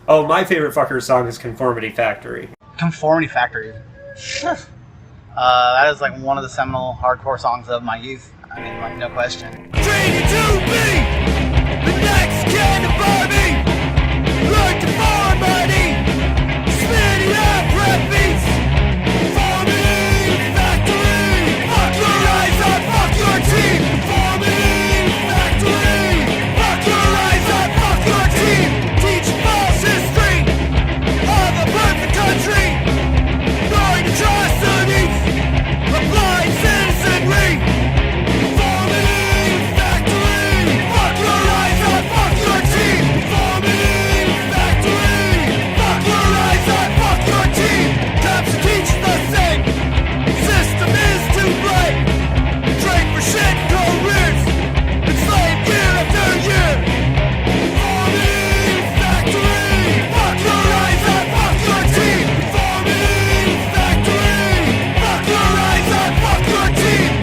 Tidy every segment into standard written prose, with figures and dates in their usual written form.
Oh, my favorite Fucker song is Conformity Factory. Conformity Factory. That is like one of the seminal hardcore songs of my youth. I mean, like, no question. Training to be the next kind of army. Learn to farm money. Spinning up rap beats. Farming factory. Fuck your eyes on, fuck your team. Farming factory. Fuck your eyes on, fuck your team. Teach false history of a perfect country. Knowing atrocities. Applying citizenry. Farming factory. Fuck your eyes on, fuck your team. Farming factory. Fuck your eyes on, fuck your team. Cops teach the same. System is to blame. Train for shit careers. Enslaved year after year. Farming factory. Fuck your eyes on, fuck your team. Farming factory. Fuck your eyes on, fuck your team.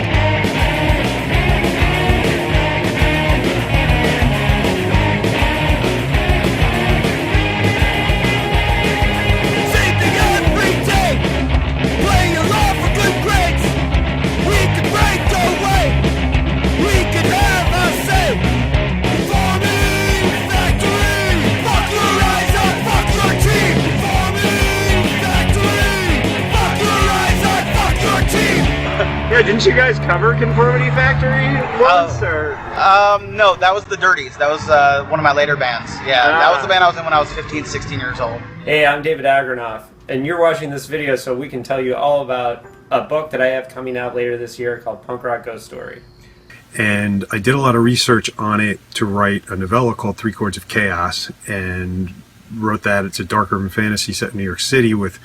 Same thing every day. Play your law for good grades. We can break away. We can have a say. Farming factory. Fuck your eyes on, fuck your team. Farming factory. Fuck your eyes on, fuck your team. Yeah, didn't you guys cover Conformity Factory once, or? No, that was the Dirties. That was one of my later bands. Yeah, that was the band I was in when I was 15, 16 years old. Hey, I'm David Agranoff, and you're watching this video so we can tell you all about a book that I have coming out later this year called Punk Rock Ghost Story. And I did a lot of research on it to write a novella called 3 Chords of Chaos, and wrote that. It's a dark urban fantasy set in New York City with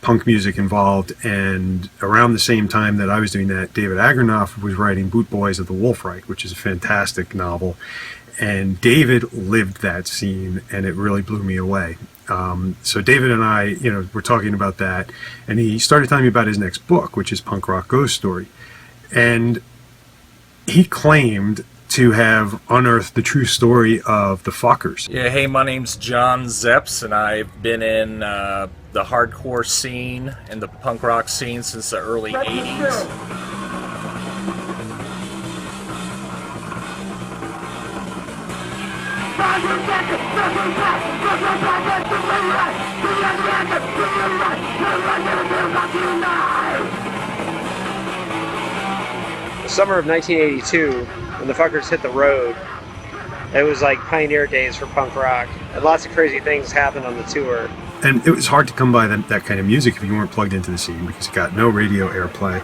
punk music involved. And around the same time that I was doing that, David Agranoff was writing Boot Boys of the Wolfreich, which is a fantastic novel. And David lived that scene, and it really blew me away. So David and I, were talking about that, and he started telling me about his next book, which is Punk Rock Ghost Story. And he claimed to have unearthed the true story of the Fuckers. Yeah, hey, my name's John Zepps, and I've been in the hardcore scene and the punk rock scene since the early 80s. The summer of 1982, when the Fuckers hit the road, it was like pioneer days for punk rock. And lots of crazy things happened on the tour. And it was hard to come by that kind of music if you weren't plugged into the scene, because it got no radio airplay,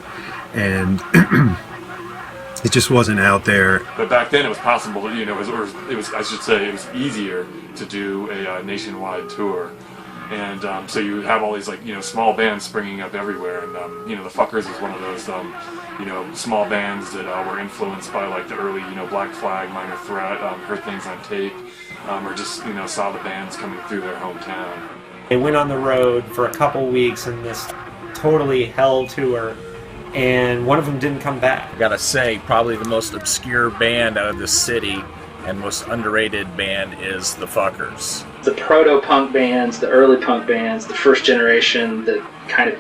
and it just wasn't out there. But back then it was possible, it was I should say, it was easier to do a nationwide tour. And so you have all these small bands springing up everywhere, and the Fuckers was one of those small bands that were influenced by the early Black Flag, Minor Threat, heard things on tape, or just saw the bands coming through their hometown. They went on the road for a couple weeks in this totally hell tour, and one of them didn't come back. I gotta say, probably the most obscure band out of this city and most underrated band is the Fuckers. The proto-punk bands, the early punk bands, the first generation that kind of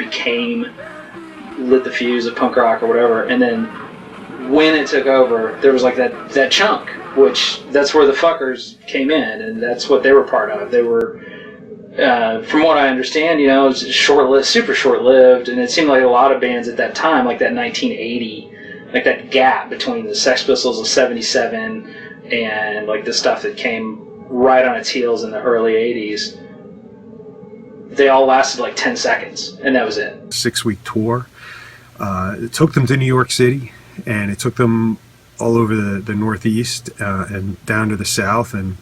lit the fuse of punk rock or whatever, and then when it took over, there was that chunk, which that's where the Fuckers came in, and that's what they were part of. They were, from what I understand, it was short-lived, super short-lived, and it seemed like a lot of bands at that time, like that 1980, like that gap between the Sex Pistols of '77 and the stuff that came right on its heels in the early 80s, they all lasted 10 seconds, and that was it. 6-week tour. It took them to New York City, and it took them all over the Northeast and down to the South, and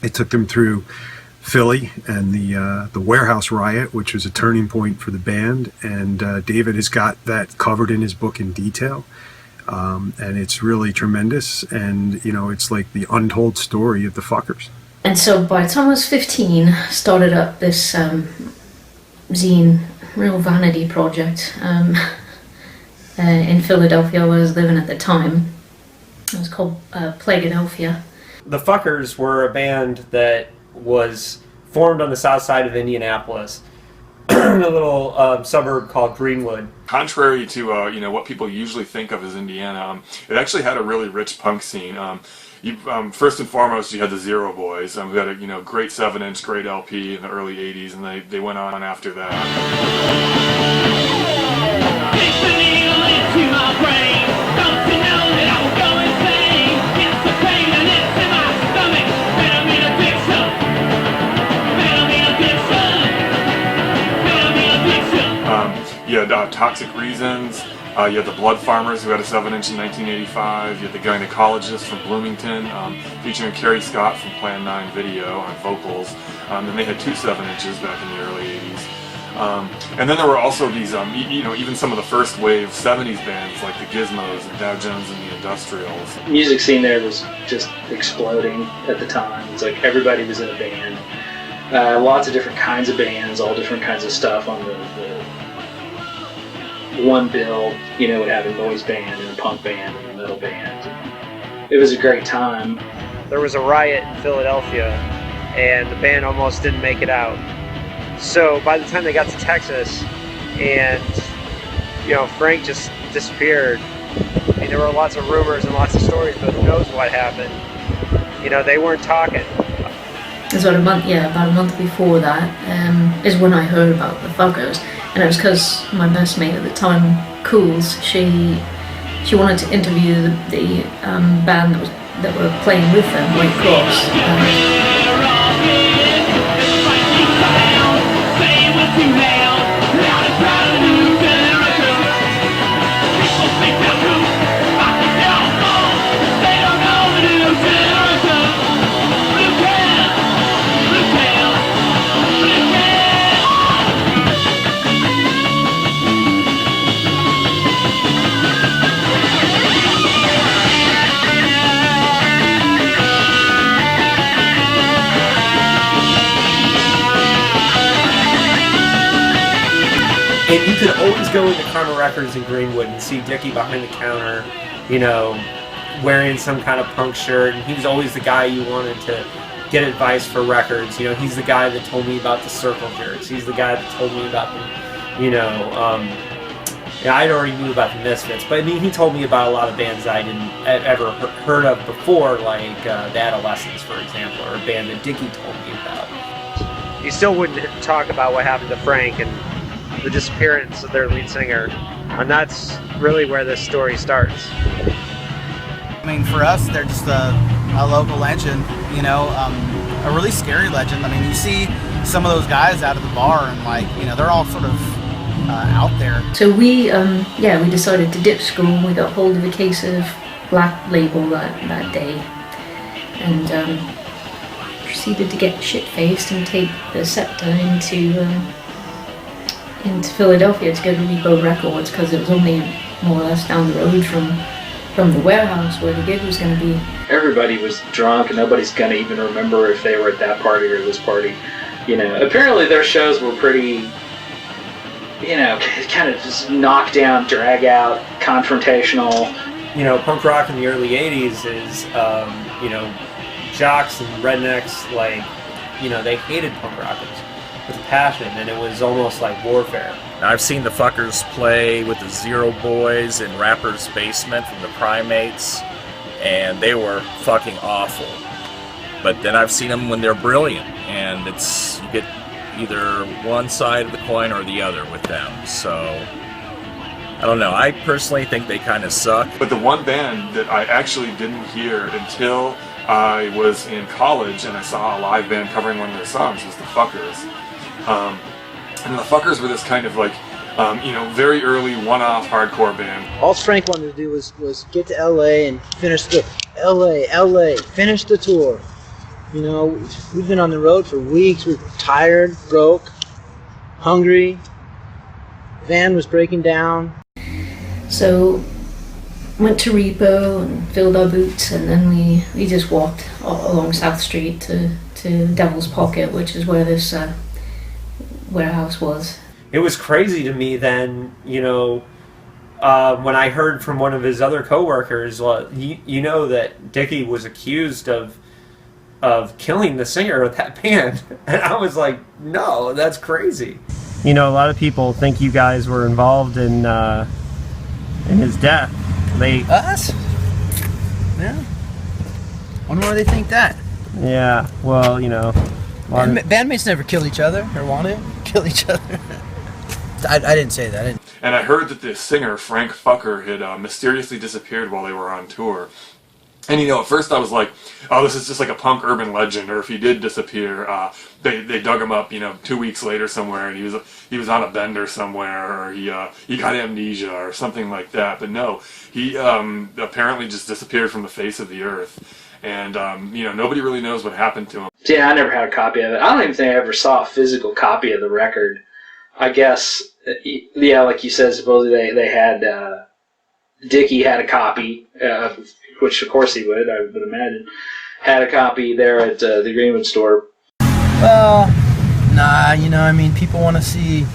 it took them through Philly and the Warehouse Riot, which was a turning point for the band, and David has got that covered in his book in detail. And it's really tremendous, and it's like the untold story of the Fuckers. And so by the time I was 15, started up this zine, real vanity project in Philadelphia, where I was living at the time. It was called Plagueadelphia. The Fuckers were a band that was formed on the south side of Indianapolis, in a little suburb called Greenwood. Contrary to what people usually think of as Indiana, it actually had a really rich punk scene. First and foremost, you had the Zero Boys, who had a great 7-inch, great LP in the early '80s, and they went on after that. You had Toxic Reasons. You had the Blood Farmers, who had a 7-inch in 1985. You had the Gynecologists from Bloomington, featuring Kerry Scott from Plan 9 Video on vocals. And they had 2 7-inches back in the early 80s. And then there were also these, even some of the first wave 70s bands like the Gizmos and Dow Jones and the Industrials. Music scene there was just exploding at the time. It's like everybody was in a band. Lots of different kinds of bands, all different kinds of stuff on the one bill, would have a noise band and a punk band and a metal band. It was a great time. There was a riot in Philadelphia, and the band almost didn't make it out. So by the time they got to Texas, and Frank just disappeared. I mean, there were lots of rumors and lots of stories, but who knows what happened? They weren't talking. So about a month before that is when I heard about the Fuckers. And it was because my best mate at the time, Cools, she wanted to interview the band that were playing with them, White Cross. And you could always go into Karma Records in Greenwood and see Dickie behind the counter, wearing some kind of punk shirt. And he was always the guy you wanted to get advice for records. He's the guy that told me about the Circle Jerks. He's the guy that told me about I'd already knew about the Misfits, but he told me about a lot of bands that I didn't ever heard of before, like the Adolescents, for example, or a band that Dickie told me about. You still wouldn't talk about what happened to Frank and the disappearance of their lead singer, and that's really where this story starts. I mean, for us, they're just a local legend, a really scary legend. I mean, you see some of those guys out of the bar, and they're all sort of out there. So we decided to ditch school. We got hold of a case of Black Label that day, and proceeded to get shit-faced and take the Scepter into Philadelphia to go to Repo Records, because it was only more or less down the road from the warehouse where the gig was going to be. Everybody was drunk, and nobody's going to even remember if they were at that party or this party. Apparently their shows were pretty, kind of just knock down, drag out, confrontational. Punk rock in the early 80s is, jocks and rednecks, they hated punk rockers with a passion, and it was almost like warfare. I've seen the Fuckers play with the Zero Boys in Rapper's Basement from the Primates, and they were fucking awful. But then I've seen them when they're brilliant, and you get either one side of the coin or the other with them. So, I don't know. I personally think they kind of suck. But the one band that I actually didn't hear until I was in college and I saw a live band covering one of their songs was the Fuckers. And the Fuckers were this kind of very early one-off hardcore band. All Frank wanted to do was get to LA and finish the finish the tour. We've been on the road for weeks. We're tired, broke, hungry. Van was breaking down. So went to Repo and filled our boots, and then we just walked along South Street to Devil's Pocket, which is where this warehouse was. It was crazy to me then, when I heard from one of his other coworkers, that Dickie was accused of of killing the singer of that band. And I was like, no, that's crazy. You know, a lot of people think you guys were involved in his death. Us? Yeah. Wonder why they think that. Yeah, well, you know. Bandmates never kill each other or want to kill each other. I didn't say that. And I heard that the singer, Frank Fucker, had mysteriously disappeared while they were on tour. And, you know, at first I was like, oh, this is just like a punk urban legend, or if he did disappear, they dug him up, you know, 2 weeks later somewhere, and he was on a bender somewhere, or he got amnesia, or something like that. But no, he apparently just disappeared from the face of the earth. And, you know, nobody really knows what happened to him. Yeah, I never had a copy of it. I don't even think I ever saw a physical copy of the record. I guess, yeah, like you said, supposedly they had, Dickie had a copy, which of course he would, I would imagine, had a copy there at the Greenwood store. Well, nah, you know, I mean, people want to see,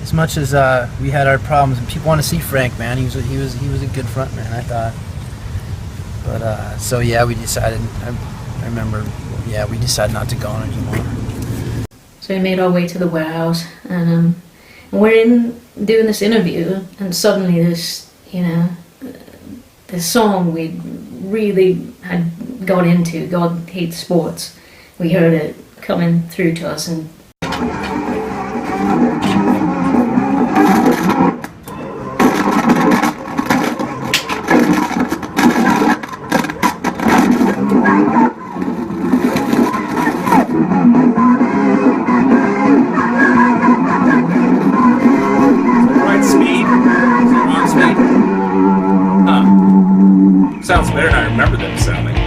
as much as we had our problems, and people want to see Frank, man. He was a good front man, I thought. But so yeah, we decided. I remember, yeah, we decided not to go on anymore. So we made our way to the warehouse, and we're in doing this interview, and suddenly this, you know, this song we really had got into, God Hates Sports, we heard it coming through to us, and Sounds better than I remember them sounding.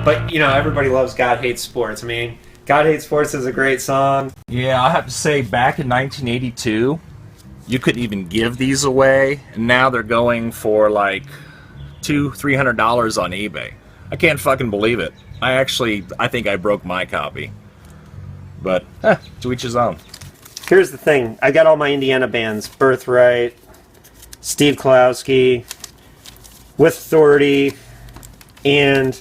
But, you know, everybody loves God Hates Sports. I mean, God Hates Sports is a great song. Yeah, I have to say, back in 1982, you couldn't even give these away, and now they're going for like $200-$300 on eBay. I can't fucking believe it. I think I broke my copy. But, to each his own. Here's the thing. I got all my Indiana bands. Birthright, Steve Klowski, With Authority, and,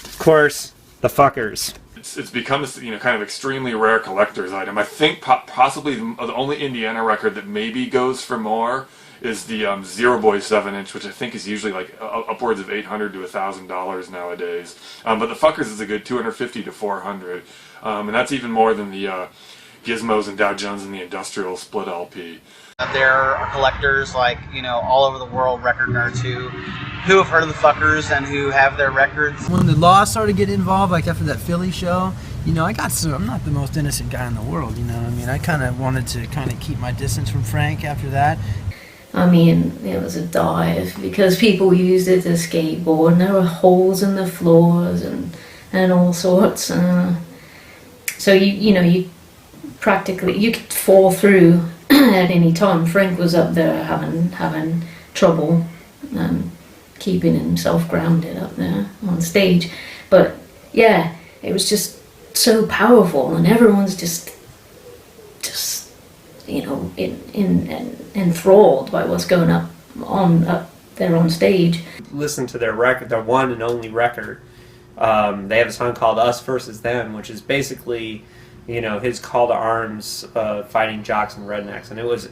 of course, the Fuckers. It's become this, you know, kind of extremely rare collector's item. I think possibly the only Indiana record that maybe goes for more is the Zero Boy 7-inch, which I think is usually like upwards of $800 to $1,000 nowadays. But the Fuckers is a good $250 to $400, and that's even more than the Gizmos and Dow Jones and the Industrial Split LP. There are collectors like, all over the world, record nerds who have heard of the Fuckers and who have their records. When the law started getting involved, like after that Philly show, I'm not the most innocent guy in the world, I kind of wanted to keep my distance from Frank after that. It was a dive because people used it to skateboard and there were holes in the floors and all sorts. So you practically, you could fall through at any time. Frank was up there having trouble keeping himself grounded up there on stage. But yeah, it was just so powerful and everyone's just enthralled by what's going up there on stage. Listen to their record, their one and only record. They have a song called Us Versus Them, which is basically, his call to arms, fighting jocks and rednecks, and it was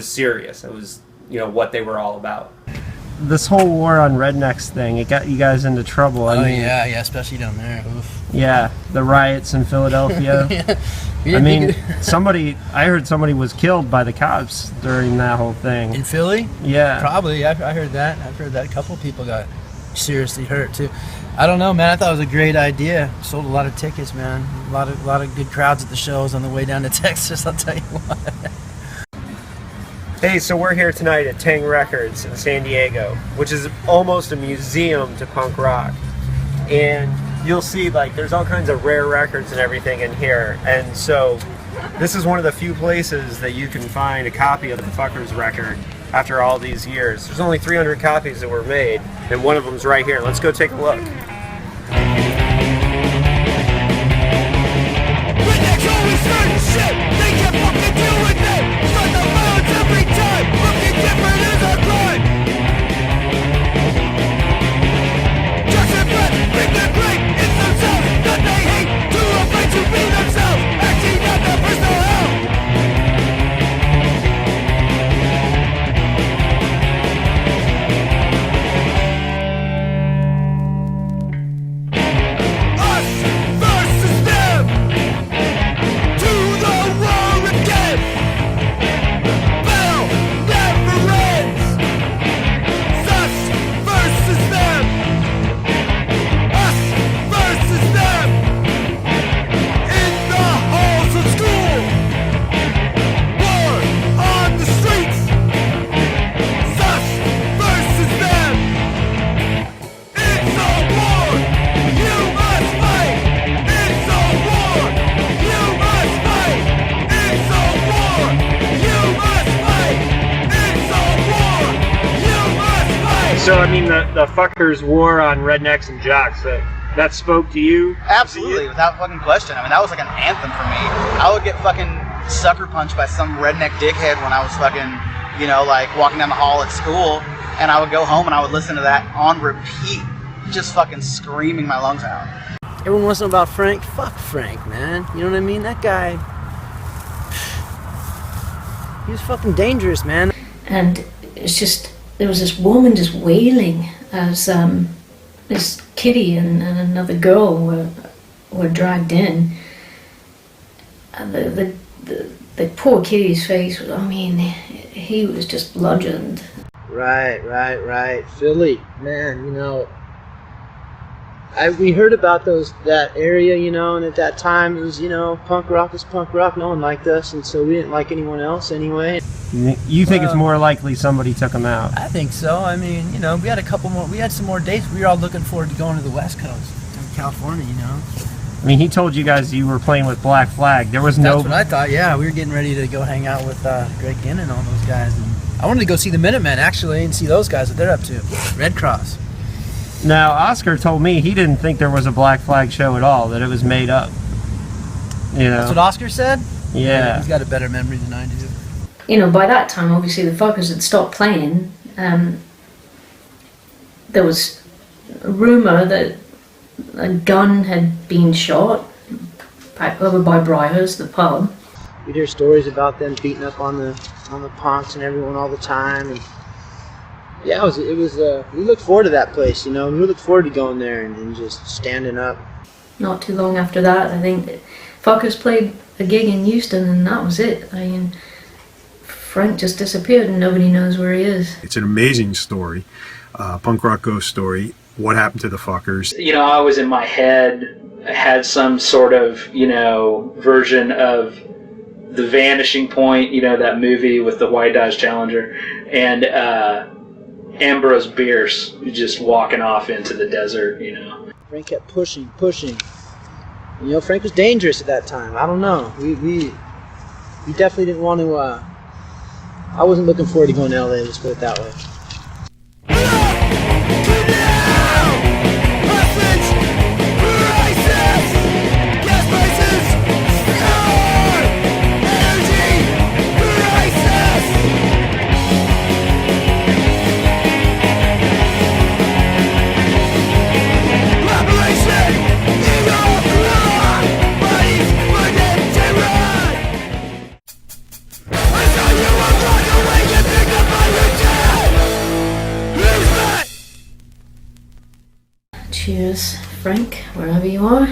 serious. It was, what they were all about. This whole war on rednecks thing, it got you guys into trouble. I mean, yeah, especially down there. Oof. Yeah, the riots in Philadelphia. Yeah. I heard somebody was killed by the cops during that whole thing. In Philly? Yeah. Probably. I heard that. I've heard that a couple of people got seriously hurt too. I don't know, man. I thought it was a great idea. Sold a lot of tickets, man. A lot of good crowds at the shows on the way down to Texas, I'll tell you what. Hey, so we're here tonight at Tang Records in San Diego, which is almost a museum to punk rock. And you'll see, there's all kinds of rare records and everything in here. And so this is one of the few places that you can find a copy of the Fuckers record after all these years. There's only 300 copies that were made, and one of them's right here. Let's go take a look. So, the Fuckers war on rednecks and jocks, that spoke to you? Absolutely, without fucking question. That was like an anthem for me. I would get fucking sucker punched by some redneck dickhead when I was fucking, walking down the hall at school, and I would go home and I would listen to that on repeat, just fucking screaming my lungs out. Everyone wants to know about Frank. Fuck Frank, man. You know what I mean? That guy, he was fucking dangerous, man. And it's just, there was this woman just wailing as this Kitty and another girl were dragged in. And the poor Kitty's face, he was just bludgeoned. Right. Philly, man, we heard about that area, and at that time it was, punk rock was punk rock. No one liked us, and so we didn't like anyone else anyway. You think it's more likely somebody took them out? I think so. We had a couple more. We had some more dates. We were all looking forward to going to the West Coast, to California. He told you guys you were playing with Black Flag. There was That's what I thought. Yeah, we were getting ready to go hang out with Greg Ginn and all those guys. And I wanted to go see the Minutemen actually and see those guys what they're up to. Red Cross. Now, Oscar told me he didn't think there was a Black Flag show at all, that it was made up. That's what Oscar said? Yeah. He's got a better memory than I do. By that time, obviously, the Fuckers had stopped playing. There was a rumour that a gun had been shot over by Briar's, the pub. we'd hear stories about them beating up on the punks and everyone all the time. And yeah, it was. We looked forward to that place, you know. We looked forward to going there and just standing up. Not too long after that, I think Fuckers played a gig in Houston, and that was it. I mean, Frank just disappeared, and nobody knows where he is. It's an amazing story, punk rock ghost story. What happened to the Fuckers? You know, I was in my head, had some sort of, you know, version of The Vanishing Point, you know, that movie with the white Dodge Challenger, and Ambrose Bierce just walking off into the desert, you know. Frank kept pushing. You know, Frank was dangerous at that time. I don't know. We definitely didn't want to. I wasn't looking forward to going to LA. Let's put it that way. Cheers, Frank, wherever you are.